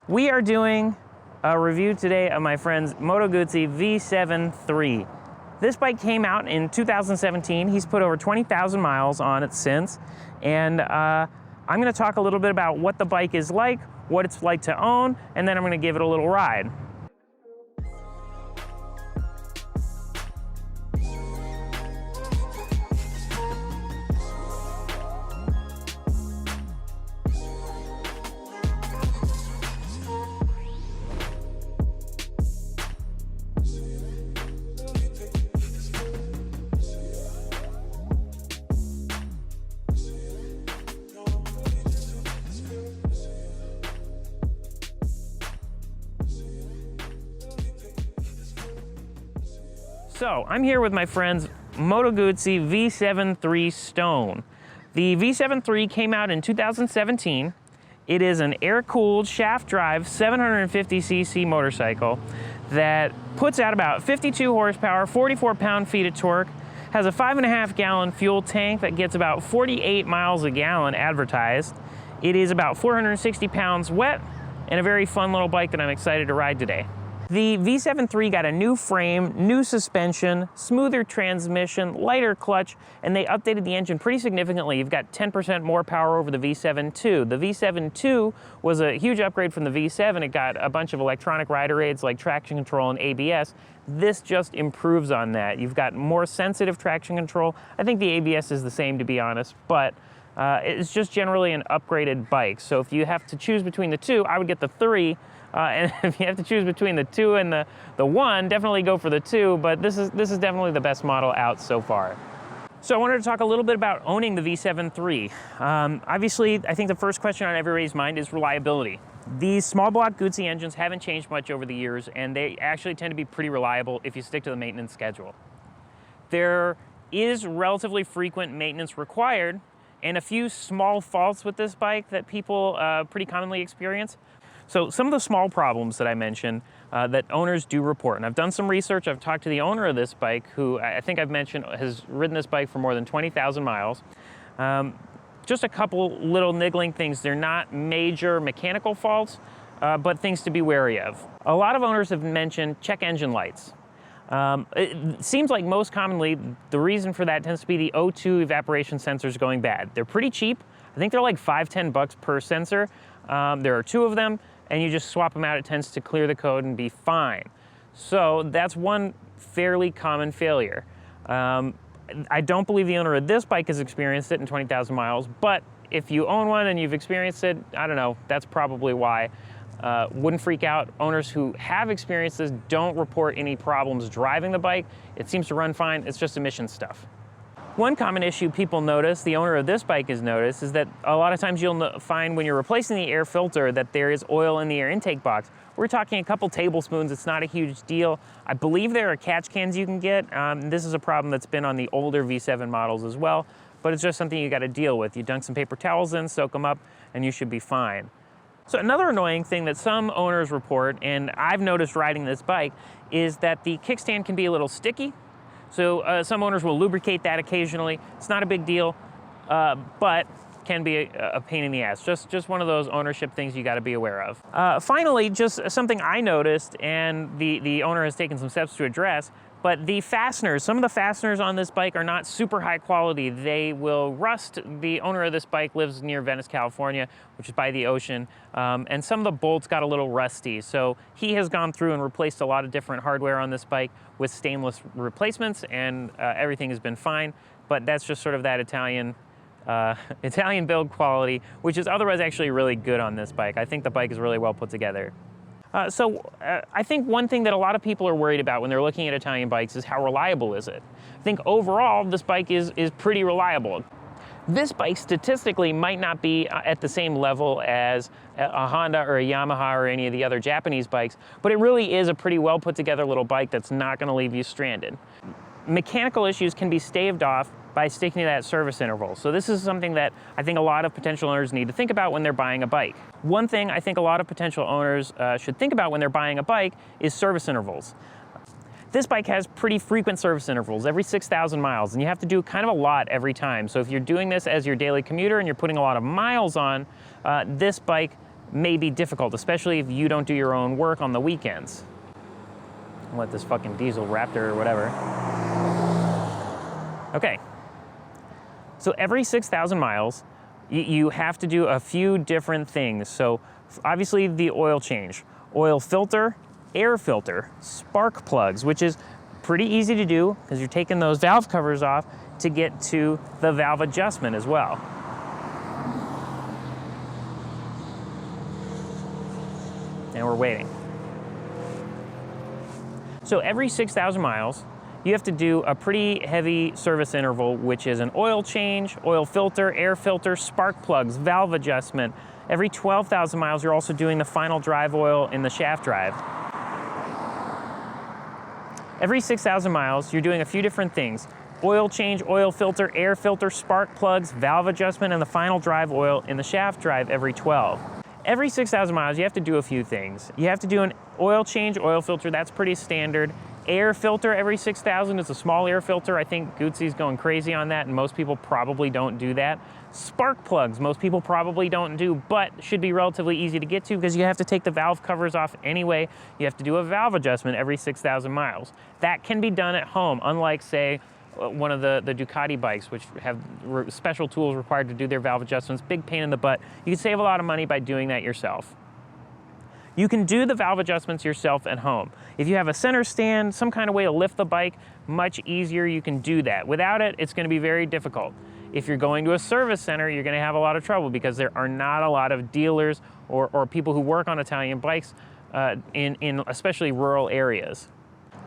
We are doing a review today of my friend's Moto Guzzi V7iii. This bike came out in 2017. He's put over 20,000 miles on it since. And I'm gonna talk a little bit about what the bike is like, what it's like to own, and then I'm gonna give it a little ride. So I'm here with my friend's Moto Guzzi V7iii Stone. The V7iii came out in 2017. It is an air-cooled shaft drive 750cc motorcycle that puts out about 52 horsepower, 44 pound-feet of torque, has a 5.5 gallon fuel tank that gets about 48 miles a gallon advertised. It is about 460 pounds wet and a very fun little bike that I'm excited to ride today. The V7iii got a new frame, new suspension, smoother transmission, lighter clutch, and they updated the engine pretty significantly. You've got 10% more power over the V7 II. The V7 II was a huge upgrade from the V7. It got a bunch of electronic rider aids like traction control and ABS. This just improves on that. You've got more sensitive traction control. I think the ABS is the same, to be honest, but it's just generally an upgraded bike. So if you have to choose between the two, I would get the 3. And if you have to choose between the 2 and the 1, definitely go for the 2, but this is definitely the best model out so far. So I wanted to talk a little bit about owning the V7iii. Obviously, I think the first question on everybody's mind is reliability. These small block Guzzi engines haven't changed much over the years, and they actually tend to be pretty reliable if you stick to the maintenance schedule. There is relatively frequent maintenance required, and a few small faults with this bike that people pretty commonly experience. So some of the small problems that I mentioned that owners do report, and I've done some research. I've talked to the owner of this bike, who I think I've mentioned has ridden this bike for more than 20,000 miles. Just a couple little niggling things. They're not major mechanical faults, but things to be wary of. A lot of owners have mentioned check engine lights. It seems like most commonly the reason for that tends to be the O2 evaporation sensors going bad. They're pretty cheap. I think they're like $5–10 per sensor. There are 2 of them, and you just swap them out. It tends to clear the code and be fine. So that's one fairly common failure. I don't believe the owner of this bike has experienced it in 20,000 miles, but if you own one and you've experienced it, I don't know, that's probably why. Wouldn't freak out. Owners who have experienced this don't report any problems driving the bike. It seems to run fine. It's just emission stuff. One common issue people notice, the owner of this bike has noticed, is that a lot of times you'll find when you're replacing the air filter that there is oil in the air intake box. We're talking a couple tablespoons. It's not a huge deal. I believe there are catch cans you can get. This is a problem that's been on the older V7 models as well, but it's just something you got to deal with. You dunk some paper towels in, soak them up, and you should be fine. So another annoying thing that some owners report, and I've noticed riding this bike, is that the kickstand can be a little sticky. So some owners will lubricate that occasionally. It's not a big deal, but can be a pain in the ass. Just one of those ownership things you got to be aware of. Finally, just something I noticed, and the owner has taken some steps to address, but the fasteners, some of the fasteners on this bike are not super high quality. They will rust. The owner of this bike lives near Venice, California, which is by the ocean, and some of the bolts got a little rusty. So he has gone through and replaced a lot of different hardware on this bike with stainless replacements, and everything has been fine. But that's just sort of that Italian build quality, which is otherwise actually really good on this bike. I think the bike is really well put together. I think one thing that a lot of people are worried about when they're looking at Italian bikes is how reliable is it. I think overall this bike is pretty reliable. This bike statistically might not be at the same level as a Honda or a Yamaha or any of the other Japanese bikes, but it really is a pretty well put together little bike that's not going to leave you stranded. Mechanical issues can be staved off by sticking to that service interval. So this is something that I think a lot of potential owners need to think about when they're buying a bike. One thing I think a lot of potential owners should think about when they're buying a bike is service intervals. This bike has pretty frequent service intervals, every 6,000 miles, and you have to do kind of a lot every time. So if you're doing this as your daily commuter and you're putting a lot of miles on, this bike may be difficult, especially if you don't do your own work on the weekends. I'll let this fucking diesel Raptor or whatever. Okay. So every 6,000 miles, you have to do a few different things. So obviously the oil change, oil filter, air filter, spark plugs, which is pretty easy to do because you're taking those valve covers off to get to the valve adjustment as well. And we're waiting. So every 6,000 miles, you have to do a pretty heavy service interval, which is an oil change, oil filter, air filter, spark plugs, valve adjustment. Every 12,000 miles, you're also doing the final drive oil in the shaft drive. Every 6,000 miles, you're doing a few different things. Oil change, oil filter, air filter, spark plugs, valve adjustment, and the final drive oil in the shaft drive every 12. Every 6,000 miles, you have to do a few things. You have to do an oil change, oil filter, that's pretty standard. Air filter every 6,000 is a small air filter. I think Guzzi's going crazy on that, and most people probably don't do that. Spark plugs, most people probably don't do, but should be relatively easy to get to because you have to take the valve covers off anyway. You have to do a valve adjustment every 6,000 miles. That can be done at home, unlike, say, one of the Ducati bikes, which have special tools required to do their valve adjustments. Big pain in the butt. You can save a lot of money by doing that yourself. You can do the valve adjustments yourself at home. If you have a center stand, some kind of way to lift the bike, much easier, you can do that. Without it, it's going to be very difficult. If you're going to a service center, you're going to have a lot of trouble because there are not a lot of dealers or people who work on Italian bikes in especially rural areas.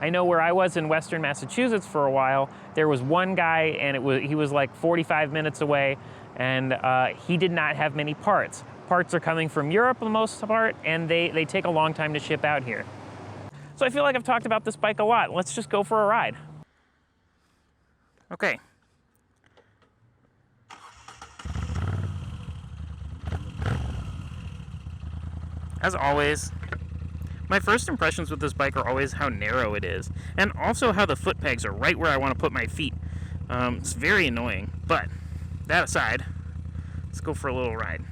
I know where I was in Western Massachusetts for a while, there was one guy and he was like 45 minutes away, and he did not have many parts. Parts are coming from Europe for the most part, and they take a long time to ship out here. So I feel like I've talked about this bike a lot. Let's just go for a ride. Okay. As always, my first impressions with this bike are always how narrow it is, and also how the foot pegs are right where I want to put my feet. It's very annoying, but that aside, let's go for a little ride.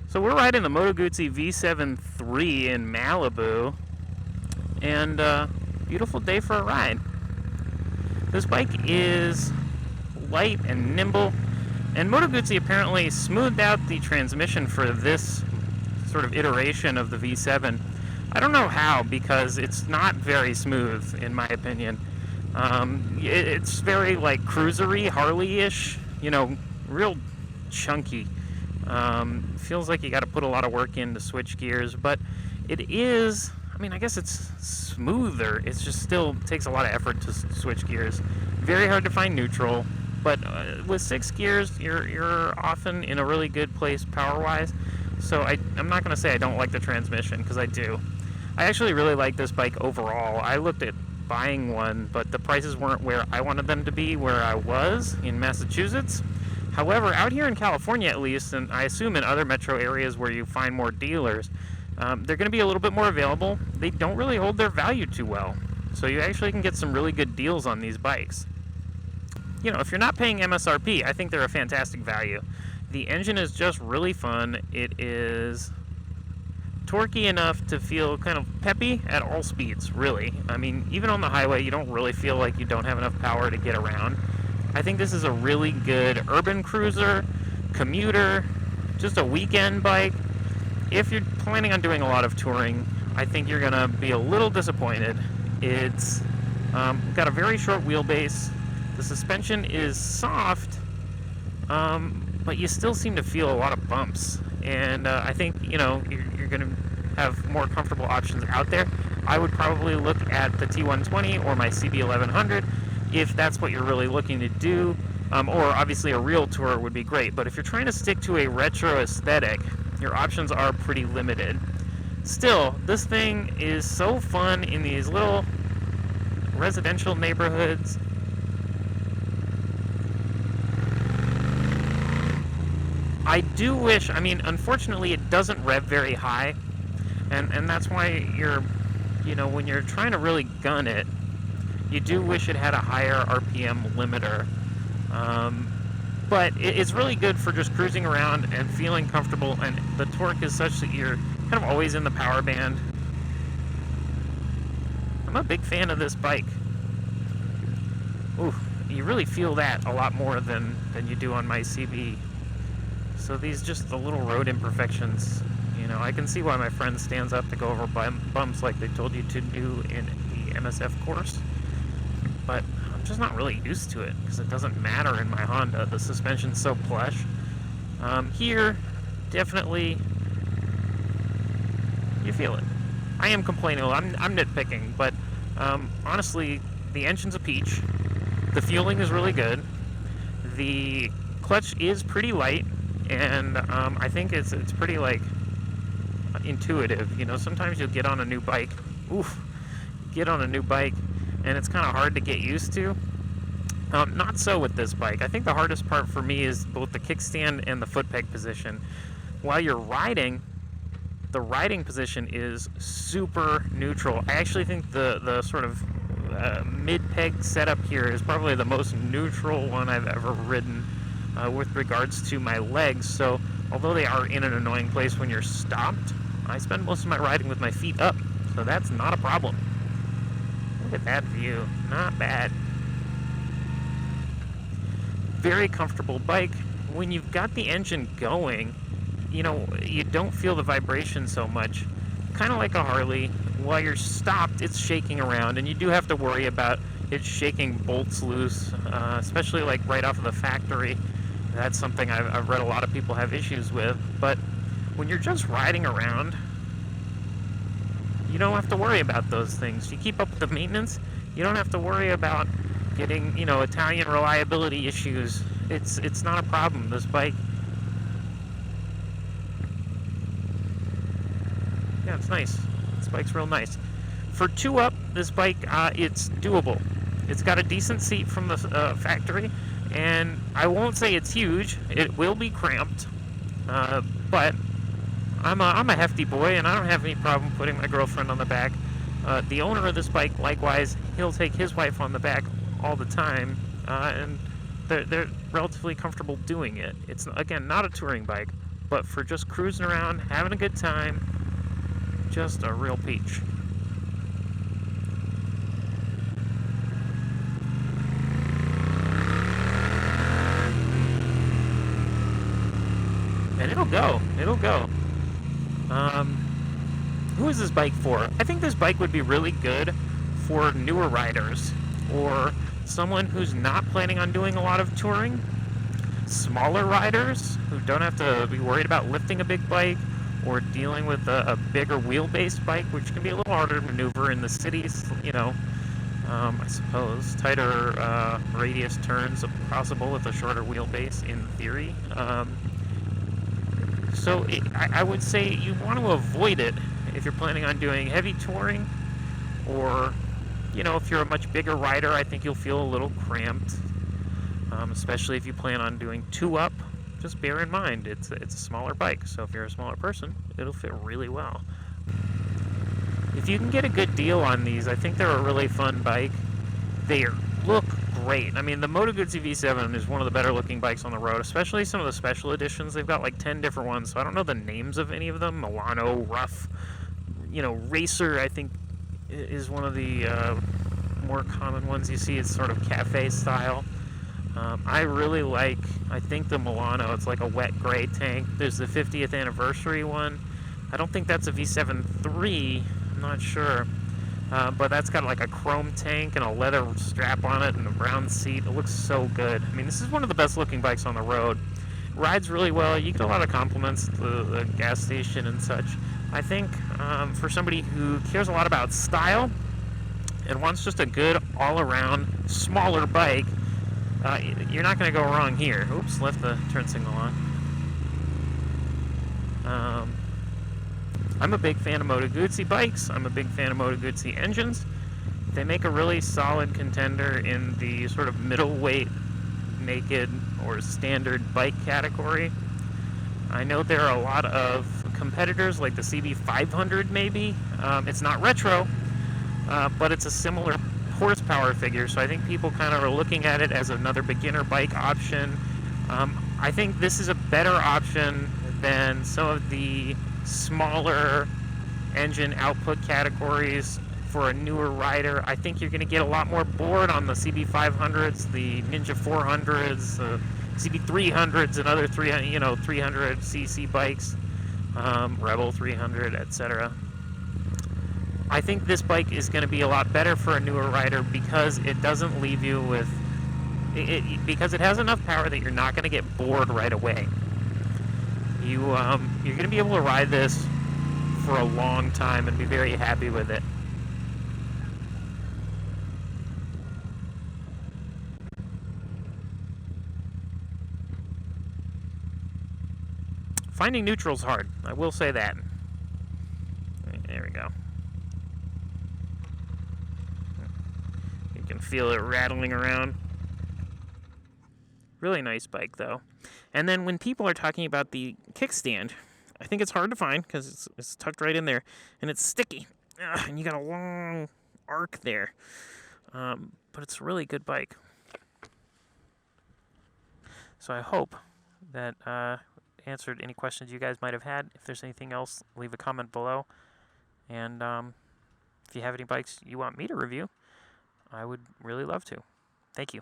So we're riding the Moto Guzzi V7iii in Malibu, and beautiful day for a ride. This bike is light and nimble, and Moto Guzzi apparently smoothed out the transmission for this sort of iteration of the V7. I don't know how, because it's not very smooth, in my opinion. It's very, like, cruisery, Harley-ish, you know, real chunky. Feels like you got to put a lot of work in to switch gears, but it is, I mean, I guess it's smoother. It's just still takes a lot of effort to switch gears. Very hard to find neutral, but with 6 gears, you're often in a really good place power-wise. So I'm not going to say I don't like the transmission, because I do. I actually really like this bike overall. I looked at buying one, but the prices weren't where I wanted them to be, where I was in Massachusetts. However, out here in California at least, and I assume in other metro areas where you find more dealers, they're going to be a little bit more available. They don't really hold their value too well, so you actually can get some really good deals on these bikes. You know, if you're not paying MSRP, I think they're a fantastic value. The engine is just really fun. It is torquey enough to feel kind of peppy at all speeds, really. I mean, even on the highway, you don't really feel like you don't have enough power to get around. I think this is a really good urban cruiser, commuter, just a weekend bike. If you're planning on doing a lot of touring, I think you're going to be a little disappointed. It's got a very short wheelbase. The suspension is soft, but you still seem to feel a lot of bumps. And I think, you know, you're going to have more comfortable options out there. I would probably look at the T120 or my CB1100 if that's what you're really looking to do, or obviously a real tour would be great. But if you're trying to stick to a retro aesthetic, your options are pretty limited. Still, this thing is so fun in these little residential neighborhoods. I do wish, I mean, unfortunately it doesn't rev very high, and that's why you know, when you're trying to really gun it, you do wish it had a higher RPM limiter. but it's really good for just cruising around and feeling comfortable, and the torque is such that you're kind of always in the power band. I'm a big fan of this bike. Ooh, you really feel that a lot more than you do on my CB. So these just the little road imperfections, you know, I can see why my friend stands up to go over bumps like they told you to do in the MSF course, but I'm just not really used to it because it doesn't matter in my Honda. The suspension's so plush. Here, definitely, you feel it. I am complaining a lot. I'm nitpicking, but honestly, the engine's a peach. The fueling is really good. The clutch is pretty light, and I think it's pretty like intuitive. You know, sometimes you'll get on a new bike. Get on a new bike, and it's kind of hard to get used to. Not so with this bike. I think the hardest part for me is both the kickstand and the foot peg position. While you're riding, the riding position is super neutral. I actually think the sort of mid-peg setup here is probably the most neutral one I've ever ridden with regards to my legs. So although they are in an annoying place when you're stopped, I spend most of my riding with my feet up, so that's not a problem. Look at that view, not bad. Very comfortable bike. When you've got the engine going, you know, you don't feel the vibration so much. Kind of like a Harley. While you're stopped, it's shaking around, and you do have to worry about it shaking bolts loose, especially like right off of the factory. That's something I've read a lot of people have issues with. But when you're just riding around, you don't have to worry about those things. You keep up with the maintenance, you don't have to worry about getting, you know, Italian reliability issues. It's not a problem. This bike, yeah, it's nice. This bike's real nice. For 2-up, this bike, it's doable. It's got a decent seat from the factory, and I won't say it's huge. It will be cramped, but I'm a hefty boy, and I don't have any problem putting my girlfriend on the back. The owner of this bike, likewise, he'll take his wife on the back all the time, and they're relatively comfortable doing it. It's, again, not a touring bike, but for just cruising around, having a good time, just a real peach. And it'll go. Who is this bike for? I think this bike would be really good for newer riders, or someone who's not planning on doing a lot of touring. Smaller riders who don't have to be worried about lifting a big bike or dealing with a bigger wheelbase bike, which can be a little harder to maneuver in the cities, you know. I suppose tighter radius turns possible with a shorter wheelbase in theory. So I would say you want to avoid it if you're planning on doing heavy touring, or, you know, if you're a much bigger rider, I think you'll feel a little cramped, especially if you plan on doing 2-up. Just bear in mind, it's a smaller bike, so if you're a smaller person, it'll fit really well. If you can get a good deal on these, I think they're a really fun bike. They look great. I mean, the Moto Guzzi V7 is one of the better looking bikes on the road, especially some of the special editions. They've got like 10 different ones, so I don't know the names of any of them. Milano, Rough, you know, Racer, I think, is one of the more common ones you see. It's sort of cafe style. I really like, I think, the Milano. It's like a wet gray tank. There's the 50th anniversary one. I don't think that's a V7iii. I'm not sure. But that's got like a chrome tank and a leather strap on it and a brown seat. It looks so good. I mean, this is one of the best looking bikes on the road. Rides really well. You get a lot of compliments at the gas station and such. I think for somebody who cares a lot about style and wants just a good all-around smaller bike, you're not going to go wrong here. Oops, left the turn signal on. I'm a big fan of Moto Guzzi bikes. I'm a big fan of Moto Guzzi engines. They make a really solid contender in the sort of middleweight, naked, or standard bike category. I know there are a lot of competitors like the CB500 maybe. It's not retro, but it's a similar horsepower figure, so I think people kind of are looking at it as another beginner bike option I think this is a better option than some of the smaller engine output categories for a newer rider. I think you're going to get a lot more bored on the CB500s, the Ninja 400s, the CB300s, and other 300cc bikes, Rebel 300, etc. I think this bike is going to be a lot better for a newer rider because it doesn't leave you with because it has enough power that you're not going to get bored right away. You're going to be able to ride this for a long time and be very happy with it. Finding neutral's hard, I will say that. There we go. You can feel it rattling around. Really nice bike, though. And then when people are talking about the kickstand, I think it's hard to find because it's tucked right in there, and it's sticky. And you got a long arc there. But it's a really good bike. So I hope that answered any questions you guys might have had. If there's anything else, leave a comment below. And if you have any bikes you want me to review, I would really love to. Thank you.